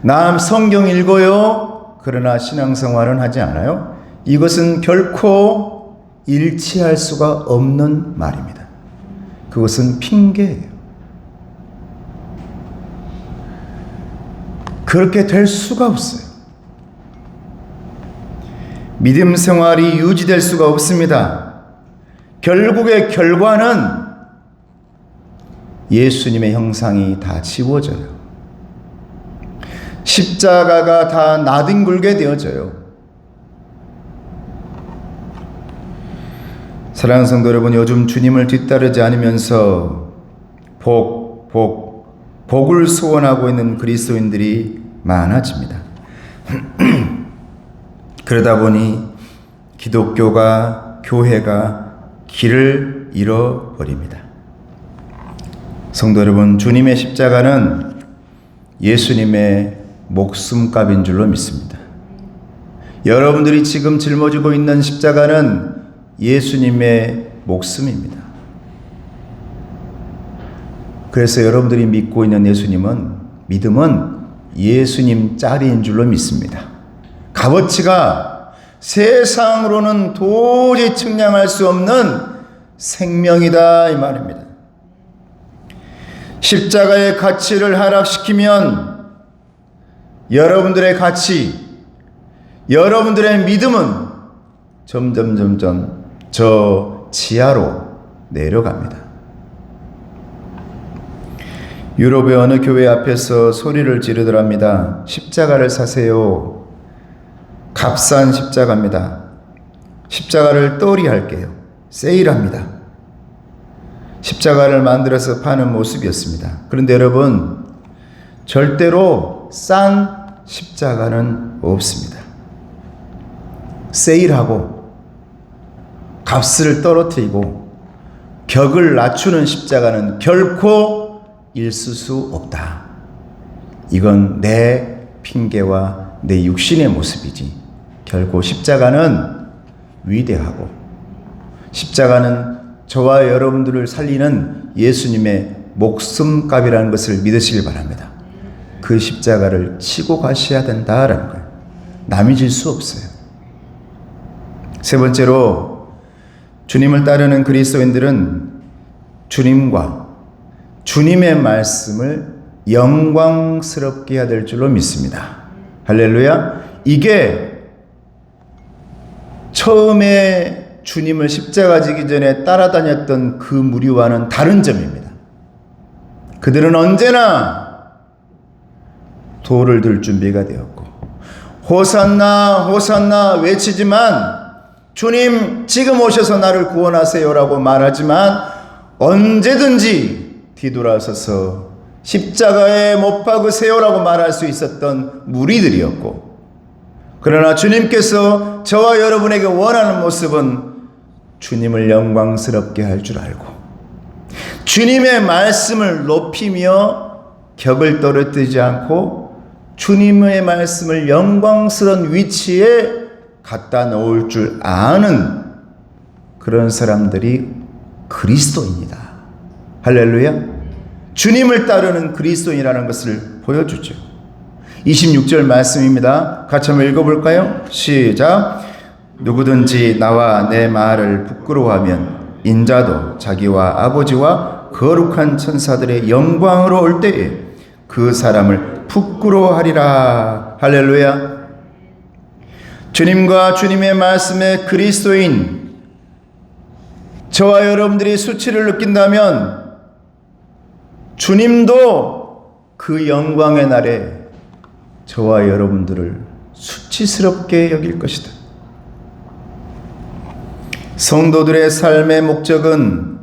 나 성경 읽어요. 그러나 신앙생활은 하지 않아요. 이것은 결코 일치할 수가 없는 말입니다. 그것은 핑계예요. 그렇게 될 수가 없어요. 믿음 생활이 유지될 수가 없습니다. 결국의 결과는 예수님의 형상이 다 지워져요. 십자가가 다 나뒹굴게 되어져요. 사랑하는 성도 여러분, 요즘 주님을 뒤따르지 않으면서 복을 소원하고 있는 그리스도인들이 많아집니다. 그러다 보니 교회가 길을 잃어버립니다. 성도 여러분, 주님의 십자가는 예수님의 목숨값인 줄로 믿습니다. 여러분들이 지금 짊어지고 있는 십자가는 예수님의 목숨입니다. 그래서 여러분들이 믿고 있는 믿음은 예수님 짤인 줄로 믿습니다. 값어치가 세상으로는 도저히 측량할 수 없는 생명이다 이 말입니다. 십자가의 가치를 하락시키면 여러분들의 가치, 여러분들의 믿음은 점점 저 지하로 내려갑니다. 유럽의 어느 교회 앞에서 소리를 지르더랍니다. 십자가를 사세요. 값싼 십자가입니다. 십자가를 떨이할게요. 세일합니다. 십자가를 만들어서 파는 모습이었습니다. 그런데 여러분, 절대로 싼 십자가는 없습니다. 세일하고 값을 떨어뜨리고 격을 낮추는 십자가는 결코 있을 수 없다. 이건 내 핑계와 내 육신의 모습이지. 결코 십자가는 위대하고 십자가는 저와 여러분들을 살리는 예수님의 목숨값이라는 것을 믿으시길 바랍니다. 그 십자가를 치고 가셔야 된다라는 거예요. 남이 질 수 없어요. 세 번째로, 주님을 따르는 그리스도인들은 주님과 주님의 말씀을 영광스럽게 해야 될 줄로 믿습니다. 할렐루야. 이게 처음에 주님을 십자가 지기 전에 따라다녔던 그 무리와는 다른 점입니다. 그들은 언제나 돌을 들 준비가 되었고 호산나 호산나 외치지만 주님 지금 오셔서 나를 구원하세요라고 말하지만 언제든지 뒤돌아서서 십자가에 못 박으세요라고 말할 수 있었던 무리들이었고, 그러나 주님께서 저와 여러분에게 원하는 모습은 주님을 영광스럽게 할 줄 알고 주님의 말씀을 높이며 격을 떨어뜨리지 않고 주님의 말씀을 영광스러운 위치에 갖다 놓을 줄 아는 그런 사람들이 그리스도입니다. 할렐루야. 주님을 따르는 그리스도인이라는 것을 보여주죠. 26절 말씀입니다. 같이 한번 읽어볼까요? 시작. 누구든지 나와 내 말을 부끄러워하면 인자도 자기와 아버지와 거룩한 천사들의 영광으로 올 때에 그 사람을 부끄러워하리라. 할렐루야. 주님과 주님의 말씀의 그리스도인 저와 여러분들이 수치를 느낀다면 주님도 그 영광의 날에 저와 여러분들을 수치스럽게 여길 것이다. 성도들의 삶의 목적은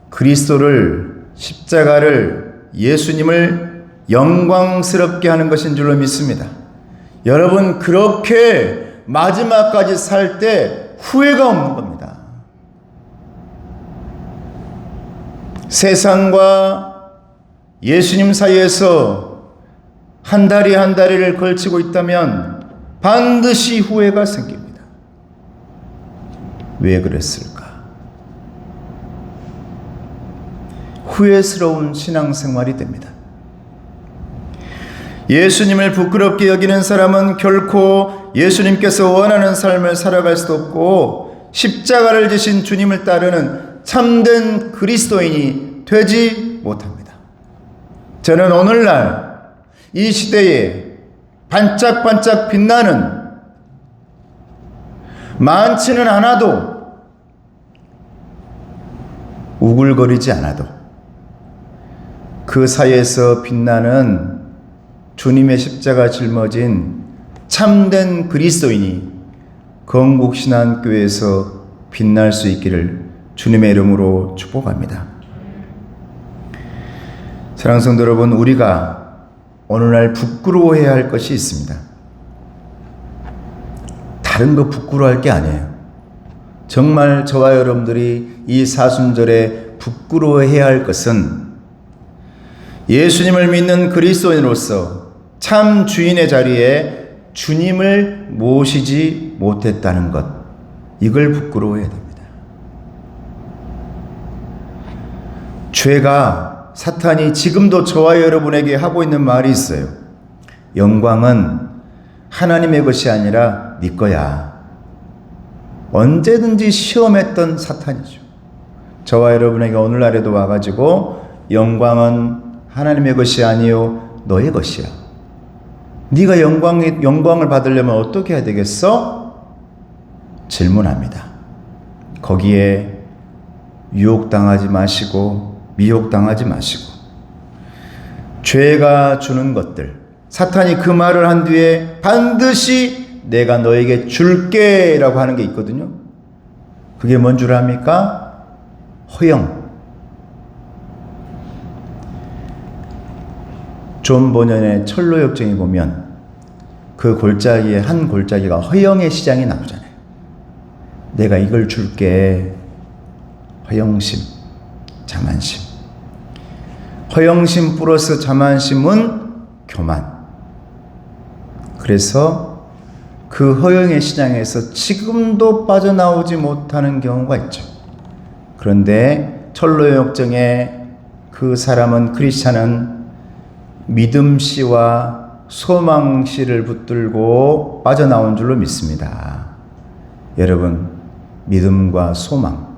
그리스도를, 십자가를, 예수님을 영광스럽게 하는 것인 줄로 믿습니다. 여러분, 그렇게 마지막까지 살 때 후회가 없는 겁니다. 세상과 예수님 사이에서 한 다리 한 다리를 걸치고 있다면 반드시 후회가 생깁니다. 왜 그랬을까? 후회스러운 신앙생활이 됩니다. 예수님을 부끄럽게 여기는 사람은 결코 예수님께서 원하는 삶을 살아갈 수도 없고 십자가를 지신 주님을 따르는 참된 그리스도인이 되지 못합니다. 저는 오늘날 이 시대에 반짝반짝 빛나는, 많지는 않아도 우글거리지 않아도 그 사이에서 빛나는 주님의 십자가 짊어진 참된 그리스도인이 건국신앙교회에서 빛날 수 있기를 주님의 이름으로 축복합니다. 사랑하는 성도 여러분, 우리가 오늘날 부끄러워해야 할 것이 있습니다. 다른 거 부끄러워할 게 아니에요. 정말 저와 여러분들이 이 사순절에 부끄러워해야 할 것은 예수님을 믿는 그리스도인으로서 참 주인의 자리에 주님을 모시지 못했다는 것, 이걸 부끄러워해야 됩니다. 죄가, 사탄이 지금도 저와 여러분에게 하고 있는 말이 있어요. 영광은 하나님의 것이 아니라 네 거야. 언제든지 시험했던 사탄이죠. 저와 여러분에게 오늘날에도 와가지고 영광은 하나님의 것이 아니요 너의 것이야. 네가 영광을 받으려면 어떻게 해야 되겠어? 질문합니다. 거기에 유혹당하지 마시고 미혹당하지 마시고, 죄가 주는 것들, 사탄이 그 말을 한 뒤에 반드시 내가 너에게 줄게 라고 하는 게 있거든요. 그게 뭔 줄 압니까? 허영. 존 버년의 철로역정에 보면 그 골짜기에 한 골짜기가 허영의 시장이 나오잖아요. 내가 이걸 줄게. 허영심, 자만심. 허영심 플러스 자만심은 교만. 그래서 그 허영의 시장에서 지금도 빠져나오지 못하는 경우가 있죠. 그런데 철로역정의 그 사람은, 크리스찬은 믿음씨와 소망씨를 붙들고 빠져나온 줄로 믿습니다. 여러분, 믿음과 소망.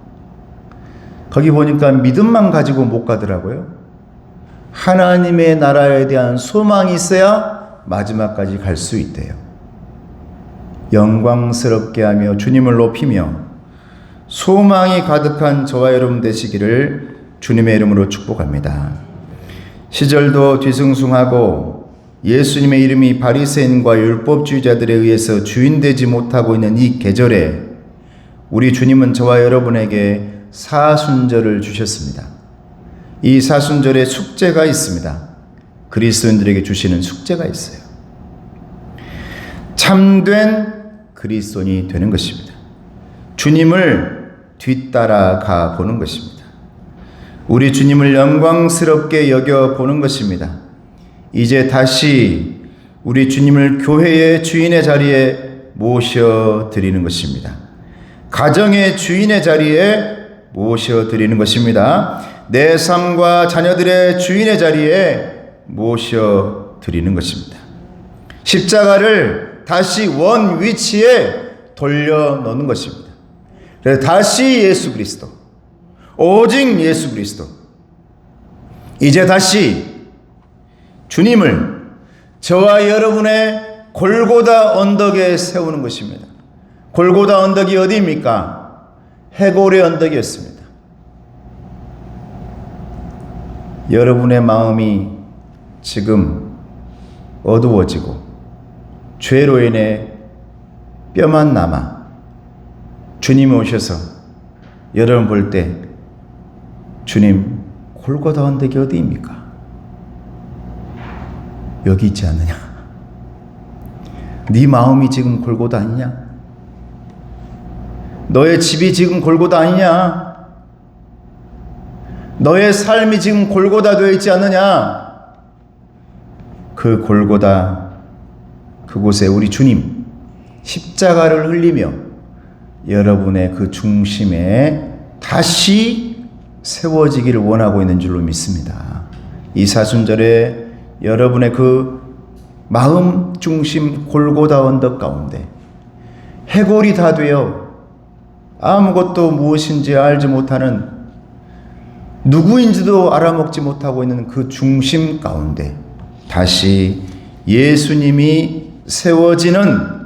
거기 보니까 믿음만 가지고 못 가더라고요. 하나님의 나라에 대한 소망이 있어야 마지막까지 갈 수 있대요. 영광스럽게 하며 주님을 높이며 소망이 가득한 저와 여러분 되시기를 주님의 이름으로 축복합니다. 시절도 뒤숭숭하고 예수님의 이름이 바리새인과 율법주의자들에 의해서 주인되지 못하고 있는 이 계절에 우리 주님은 저와 여러분에게 사순절을 주셨습니다. 이 사순절에 숙제가 있습니다. 그리스도인들에게 주시는 숙제가 있어요. 참된 그리스도인이 되는 것입니다. 주님을 뒤따라가 보는 것입니다. 우리 주님을 영광스럽게 여겨보는 것입니다. 이제 다시 우리 주님을 교회의 주인의 자리에 모셔드리는 것입니다. 가정의 주인의 자리에 모셔드리는 것입니다. 내 삶과 자녀들의 주인의 자리에 모셔드리는 것입니다. 십자가를 다시 원 위치에 돌려놓는 것입니다. 그래서 다시 예수 그리스도, 오직 예수 그리스도. 이제 다시 주님을 저와 여러분의 골고다 언덕에 세우는 것입니다. 골고다 언덕이 어디입니까? 해골의 언덕이었습니다. 여러분의 마음이 지금 어두워지고 죄로 인해 뼈만 남아 주님이 오셔서 여러분 볼 때 주님 골고다 언덕이 어디입니까? 여기 있지 않느냐? 네 마음이 지금 골고다 아니냐? 너의 집이 지금 골고다 아니냐? 너의 삶이 지금 골고다 되어 있지 않느냐? 그 골고다 그곳에 우리 주님 십자가를 흘리며 여러분의 그 중심에 다시 세워지기를 원하고 있는 줄로 믿습니다. 이 사순절에 여러분의 그 마음 중심 골고다 언덕 가운데 해골이 다 되어 아무것도 무엇인지 알지 못하는 누구인지도 알아먹지 못하고 있는 그 중심 가운데 다시 예수님이 세워지는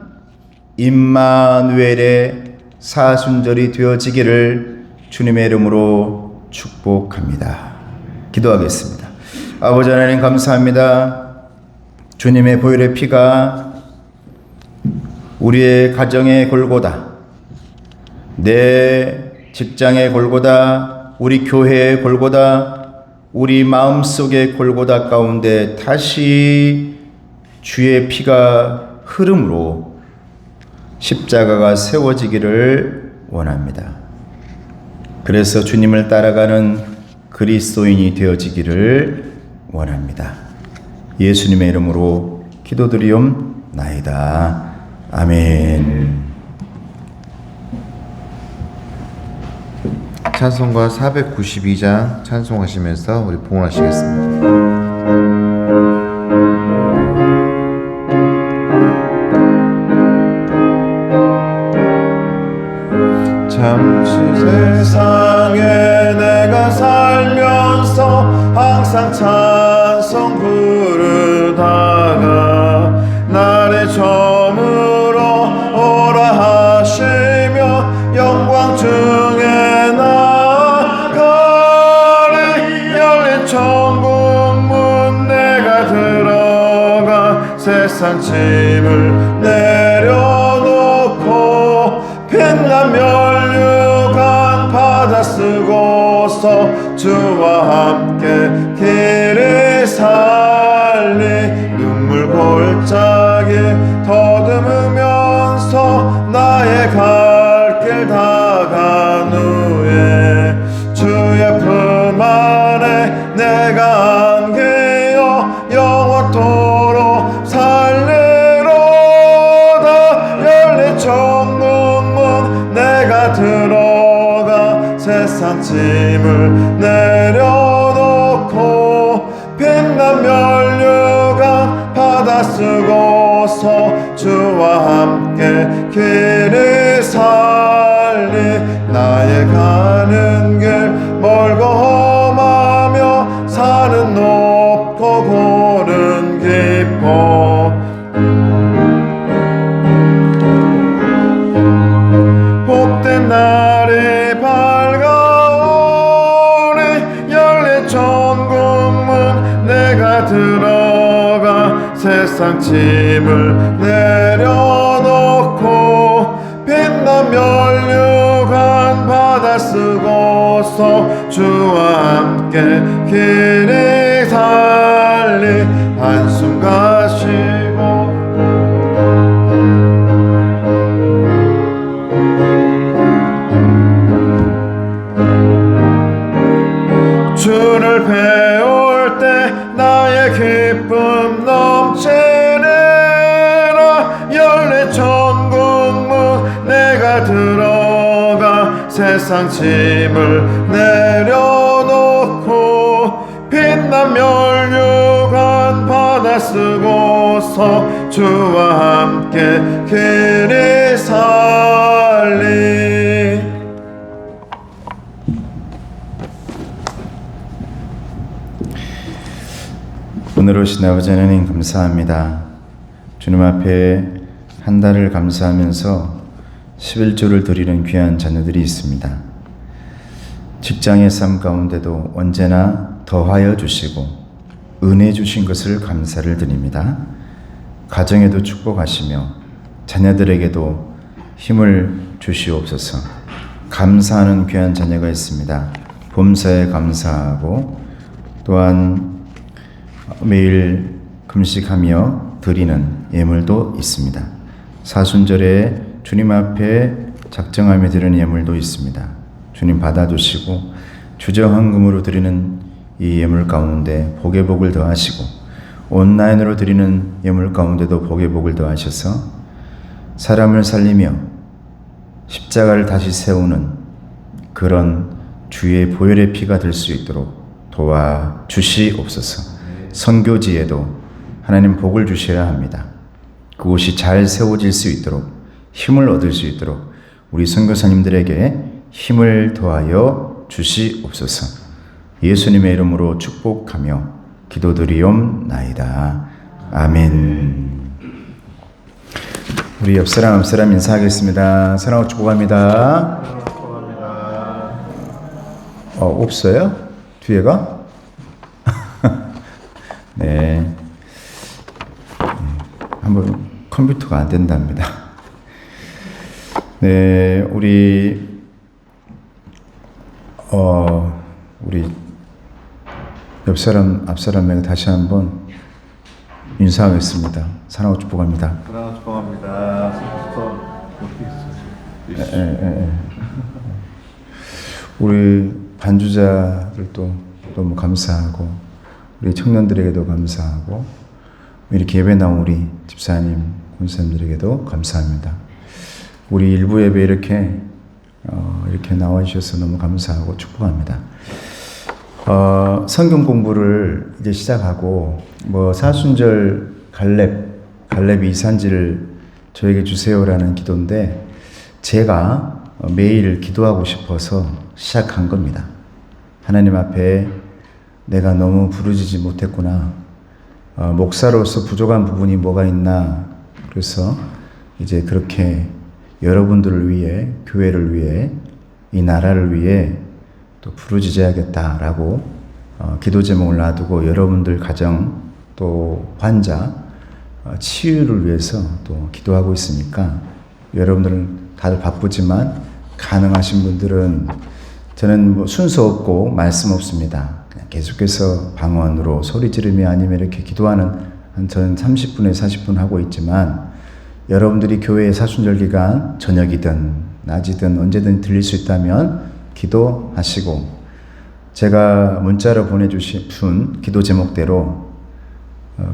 임마누엘의 사순절이 되어지기를 주님의 이름으로 축복합니다. 기도하겠습니다. 아버지 하나님 감사합니다. 주님의 보혈의 피가 우리의 가정의 골고다, 내 직장의 골고다, 우리 교회의 골고다, 우리 마음속의 골고다 가운데 다시 주의 피가 흐름으로 십자가가 세워지기를 원합니다. 그래서 주님을 따라가는 그리스도인이 되어지기를 원합니다. 예수님의 이름으로 기도드리옵나이다. 아멘. 찬송가 492장 찬송하시면서 우리 봉헌하시겠습니다. 잠시 세상에 내가 살면서 항상 찬송 부르다가 나를 저물어 오라 하시며 영광 중에 나가리 열린 천국문 내가 들어가 세상 짐을 내려놓고 빛난 멸류관 받아 쓰고서 주와 함께 길을 살리 눈물 골짜기 더듬으면서 나의 갈 길 다간 후에 주의 품 안에 내가 안기어 영원토록 살리로다. 열린 천국문 내가 들어가 세상 짐을 내려놓고 빛난 멸류관 받아 쓰고서 주와 함께 길을 살리 나의 가는 길 멀고 험하며 산은 높고 고른 깊어 복된 날이 밝아오니 열린 천국문 내가 들어가 세상 짐을 내려놓고 빛난 멸류관 받아 쓰고서 주와 함께 길을 살리 한숨 가시고 주를 배울 때 나의 기쁨 넘치리라. 열린 천국문 내가 들어가 세상 짐을 내려놓고 빛난 멸류관 받아 쓰고서 주와 함께 길을 살리. 오늘 오신 아버지 하나님 감사합니다. 주님 앞에 한 달을 감사하면서 11조를 드리는 귀한 자녀들이 있습니다. 직장의 삶 가운데도 언제나 더하여 주시고 은혜 주신 것을 감사를 드립니다. 가정에도 축복하시며 자녀들에게도 힘을 주시옵소서. 감사하는 귀한 자녀가 있습니다. 범사에 감사하고 또한 매일 금식하며 드리는 예물도 있습니다. 사순절에 주님 앞에 작정하며 드리는 예물도 있습니다. 주님 받아주시고 주정헌금으로 드리는 이 예물 가운데 복의 복을 더하시고 온라인으로 드리는 예물 가운데도 복의 복을 더하셔서 사람을 살리며 십자가를 다시 세우는 그런 주의 보혈의 피가 될 수 있도록 도와주시옵소서. 선교지에도 하나님 복을 주셔야 합니다. 그곳이 잘 세워질 수 있도록 힘을 얻을 수 있도록 우리 선교사님들에게 힘을 더하여 주시옵소서. 예수님의 이름으로 축복하며 기도드리옵나이다. 아멘. 우리 옆사람 앞사람 인사하겠습니다. 사랑하고 축복합니다. 없어요? 뒤에가? 네. 한번 컴퓨터가 안 된답니다. 네, 우리 옆사람 앞사람에게 다시 한번 인사하겠습니다. 사랑하고 축복합니다. 사랑하고 축복합니다. 우리 반주자들도 너무 감사하고 우리 청년들에게도 감사하고 이렇게 예배 나온 우리 집사님, 권사님들에게도 감사합니다. 우리 일부 예배 이렇게 나와 주셔서 너무 감사하고 축복합니다. 성경 공부를 이제 시작하고 사순절 갈렙 이산지를 저에게 주세요라는 기도인데 제가 매일 기도하고 싶어서 시작한 겁니다. 하나님 앞에 내가 너무 부르짖지 못했구나. 목사로서 부족한 부분이 뭐가 있나. 그래서 이제 그렇게 여러분들을 위해, 교회를 위해, 이 나라를 위해 또 부르짖어야겠다라고 기도 제목을 놔두고 여러분들 가정 또 환자 치유를 위해서 또 기도하고 있으니까 여러분들은 다들 바쁘지만 가능하신 분들은 저는 순서 없고 말씀 없습니다. 그냥 계속해서 방언으로 소리 지르며 아니면 이렇게 기도하는 저는 30분에 40분 하고 있지만 여러분들이 교회의 사순절 기간 저녁이든 낮이든 언제든 들릴 수 있다면 기도하시고 제가 문자로 보내주신 기도 제목대로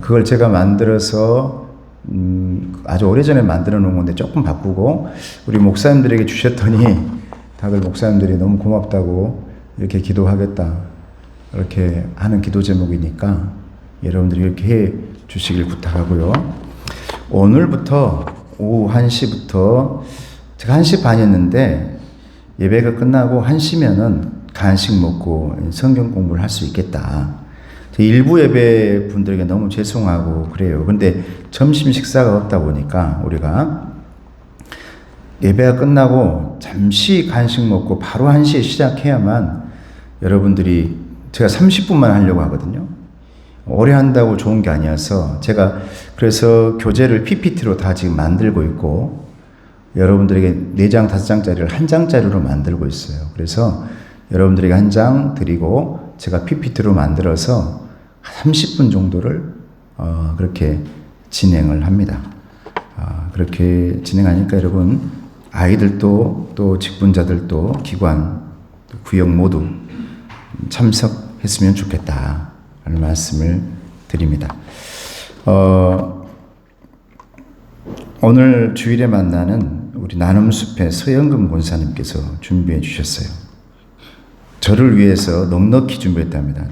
그걸 제가 만들어서 아주 오래전에 만들어 놓은 건데 조금 바꾸고 우리 목사님들에게 주셨더니 다들 목사님들이 너무 고맙다고 이렇게 기도하겠다 이렇게 하는 기도 제목이니까 여러분들이 이렇게 해 주시길 부탁하고요. 오늘부터 오후 1시부터 제가 1시 반이었는데 예배가 끝나고 1시면은 간식 먹고 성경 공부를 할 수 있겠다. 일부 예배 분들에게 너무 죄송하고 그래요. 근데 점심 식사가 없다 보니까 우리가 예배가 끝나고 잠시 간식 먹고 바로 1시에 시작해야만 여러분들이 제가 30분만 하려고 하거든요. 오래 한다고 좋은 게 아니어서 제가 그래서 교재를 PPT로 다 지금 만들고 있고 여러분들에게 4장, 5장짜리를 1장짜리로 만들고 있어요. 그래서 여러분들에게 1장 드리고 제가 PPT로 만들어서 30분 정도를 그렇게 진행을 합니다. 그렇게 진행하니까 여러분 아이들도 또 직분자들도 기관, 구역 모두 참석했으면 좋겠다 하는 말씀을 드립니다. 오늘 주일에 만나는 우리 나눔숲의 서영금 권사님께서 준비해 주셨어요. 저를 위해서 넉넉히 준비했답니다.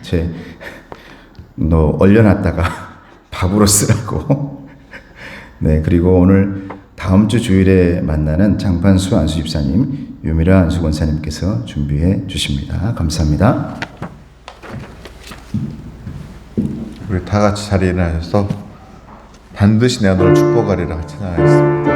너 얼려놨다가 밥으로 쓰라고. 네, 그리고 오늘 다음 주 주일에 만나는 장판수 안수 집사님, 유미라 안수 권사님께서 준비해 주십니다. 감사합니다. 우리 다 같이 자리에 일어나셔서 반드시 내가 너를 축복하리라 같이 나가겠습니다.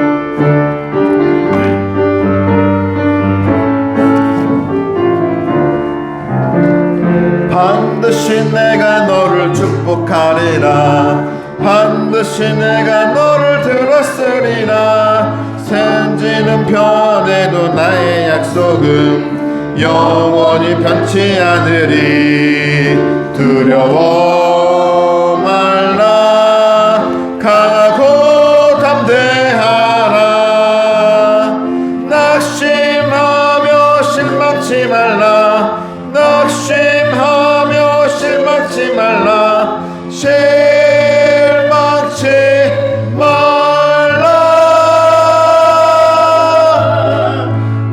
반드시 반드시 내가 너를 축복하리라. 반드시 내가 너를 들었으리라. 생지는 변해도 나의 약속은 영원히 변치 않으리. 두려워 말라. 강하고 담대하라. 낙심하며 실망치 말라. 낙심하며 실망치 말라. 실망치 말라.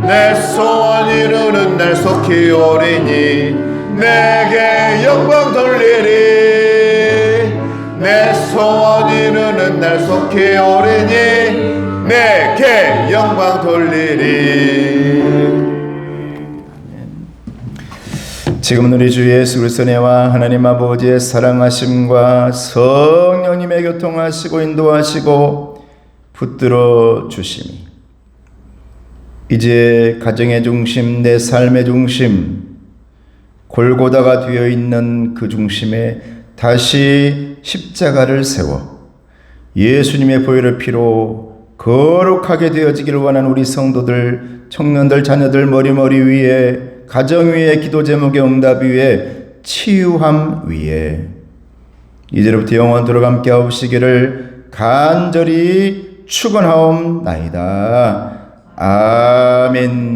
내 소원 이루는 날 속히 오리니 내게 영광 돌리리. 내 소원 이루는 날 속히 오리니 내게 영광 돌리리. 지금은 우리 주 예수 그리스도의 은혜와 하나님 아버지의 사랑하심과 성령님의 교통하시고 인도하시고 붙들어 주심이 이제 가정의 중심, 내 삶의 중심, 골고다가 되어 있는 그 중심에 다시 십자가를 세워 예수님의 보혈의 피로 거룩하게 되어지기를 원하는 우리 성도들, 청년들, 자녀들 머리 위에, 가정 위에, 기도 제목의 응답 위에, 치유함 위에 이제로부터 영원토록 함께 하옵시기를 간절히 축원하옵나이다. 아멘.